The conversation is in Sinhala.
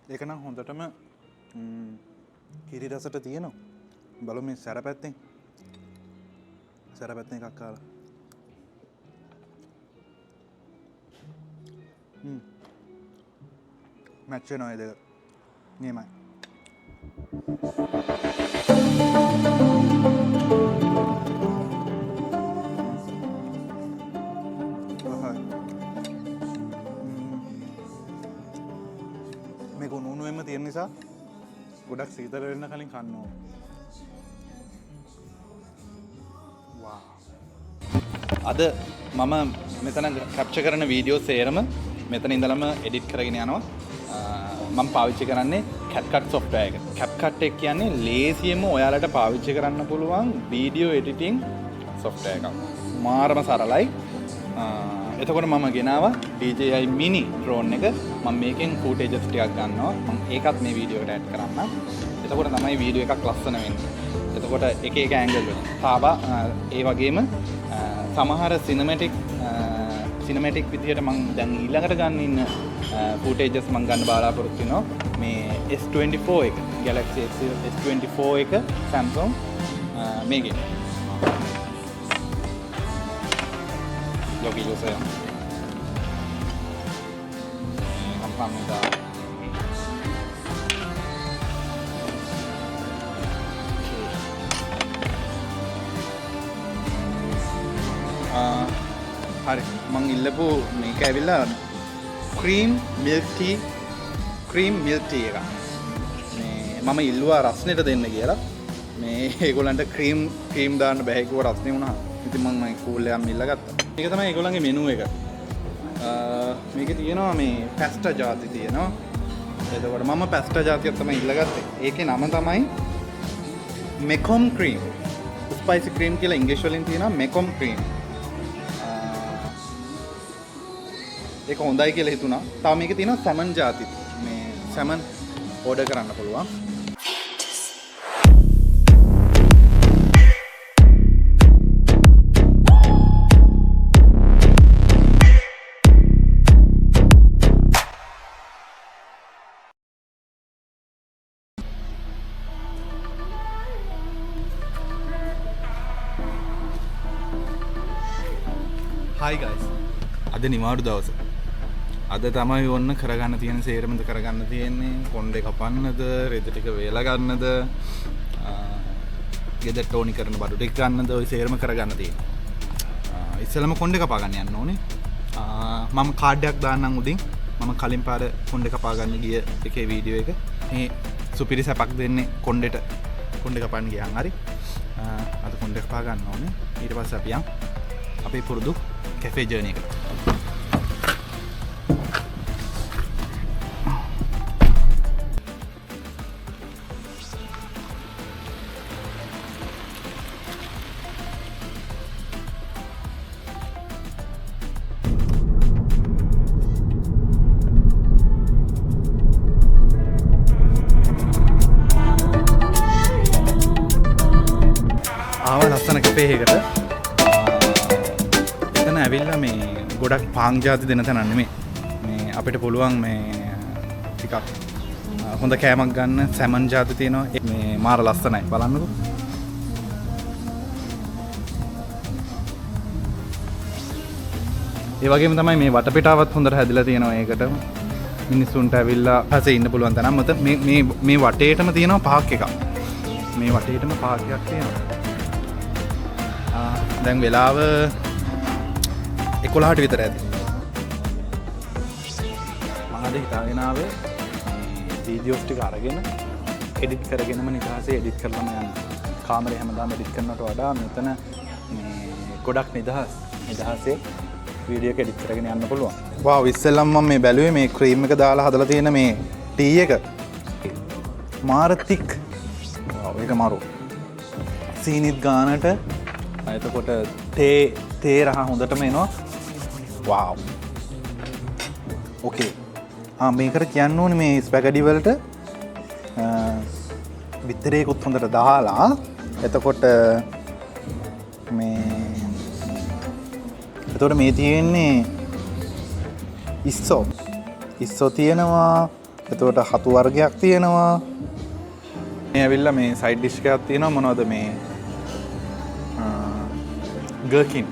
ඒක නම් හොඳටම කිරි රසට තියෙනවා. බලමු මේ සැර පැත්තෙන් එකක් කාලා. මැච් වෙනවා ඒ දෙක. නියමයි. මේක උණුවෙන්ම තියෙන නිසා ගොඩක් සීතල වෙන්න කලින් කන්න ඕනේ. අද මම මෙතන කැප්චර් කරන වීඩියෝ සේරම මෙතන ඉඳලම එඩිට් කරගෙන යනවා. මම පාවිච්චි කරන්නේ CapCut software එක. CapCut එක කියන්නේ ලේසියෙන්ම ඔයාලට පාවිච්චි කරන්න පුළුවන් වීඩියෝ එඩිටිං software එකක්. මාරම සරලයි. එතකොට මම ගෙනාවා DJI mini drone එක. මම මේකෙන් footages ටිකක් ගන්නවා. මම ඒකත් මේ වීඩියෝ එකට ඇඩ් කරන්න. එතකොට තමයි වීඩියෝ එකක් ලස්සන වෙන්නේ. එතකොට එක ඇන්ගල් වලින්. තාවා ඒ වගේම සමහර සිනමැටික් විදිහට මම දැන් ඊළඟට ගන්න ඉන්න ෆුටේජස් මම ගන්න බලාපොරොත්තු වෙනවා. මේ S24 එක Galaxy S24 එක Samsung මේකේ. 여기 주세요. 감사합니다. හරි මං ඉල්ලපු මේක ඇවිල්ලා ක්‍රීම් මිල්ක් ටී එක. මේ මම ඉල්ලුවා රස්නෙට දෙන්න කියලා. මේ ඒගොල්ලන්ට ක්‍රීම් දාන්න බෑ කිව්ව රස්නේ වුණා. ඉතින් මම මේ කූල් එකක් ඉල්ලගත්තා. මේක තමයි ඒගොල්ලන්ගේ මෙනු එක. මේකේ තියෙනවා මේ පැස්ටා ජාති තියෙනවා. එතකොට මම පැස්ටා ජාතියක් තමයි ඉල්ලගත්තේ. ඒකේ නම තමයි මෙකොම් ක්‍රීම්. ස්පයිසි ක්‍රීම් කියලා ඉංග්‍රීසි වලින් තියෙනවා මෙකොම් ක්‍රීම්. ඒක හොඳයි කියලා හිතුණා. තව මේකේ තියෙනවා සැමන් ජාති. මේ සැමන් ඕඩර් කරන්න පුළුවන්. Hi guys. අද නිවාඩු දවස. අද තමයි ඔන්න කරගන්න තියෙන සේරමද කරගන්න තියෙන්නේ. කොණ්ඩේ කපන්නද, රෙදි ටික වේලා ගන්නද, ගෙදරට ඕනි කරන බඩු ටික ගන්නද, ඔය සේරම කරගන්න තියෙනවා. ඉස්සෙල්ලාම කොණ්ඩේ කපා ගන්න යන්න ඕනේ. මම කාඩ් එකක් දාන්නම් උදින්. මම කලින් පාර කොණ්ඩේ කපා ගන්න ගිය එකේ වීඩියෝ එක. මේ සුපිරි සැපක් දෙන්නේ කොණ්ඩේට. කොණ්ඩේ කපන්න ගියාන් හරි. අද කොණ්ඩේ කපා ගන්න ඕනේ. ඊට පස්සේ අපි යන් අපේ පුරුදු කැෆේ ජර්නි එකට. ලස්සන කැෆේ එකකට එතන ඇවිල්ලා මේ ගොඩක් පාන් ජාති දෙන තැන නෙමෙයි. මේ අපිට පුළුවන් මේ ටිකක් හොඳ කෑමක් ගන්න සැමන් ජාති තියෙනවා. මේ මාර ලස්සනයි බලන්නකෝ. ඒ වගේම තමයි මේ වටපිටාවත් හොඳට හැදිලා තියෙනවා. ඒකට මිනිස්සුන්ට ඇවිල්ලා පස්සේ ඉන්න පුළුවන් තරම්. මත මේ වටේටම තියෙනවා පාක් එකක්. මේ වටේටම පාක් එකක් තියෙනවා. දැන් වෙලාව 11ට විතර ඇති. මම අද හිතාගෙන ආවේ වීඩියෝස් ටික අරගෙන එඩිට් කරගෙනම නිදහසේ එඩිට් කරලම යන්න. කාමරේ හැමදාම එඩිට් කරනවට වඩා මෙතන මේ ගොඩක් නිදහසේ වීඩියෝ එක එඩිට් කරගෙන යන්න පුළුවන්. වාව් ඉස්සෙල්ලම මම මේ බැලුවේ මේ ක්‍රීම් එක දාලා හදලා තියෙන මේ ටී එක. මාර තික්. වාව් ඒක මාරු. සීනිත් ගානට එතකොට තේ රහ හොඳටම එනවා. වාව්. ඕකේ. මේකට කියන්න ඕනේ මේ ස්පැගටි වලට විතරේකුත් හොඳට දාලා එතකොට මේ එතකොට මේ තියෙන්නේ ඉස්සෝ තියෙනවා. එතකොට හතු වර්ගයක් තියෙනවා. මේ ඇවිල්ලා මේ සයිඩ් ඩිෂ් එකක් තියෙනවා. මොනවද මේ ගර්කින්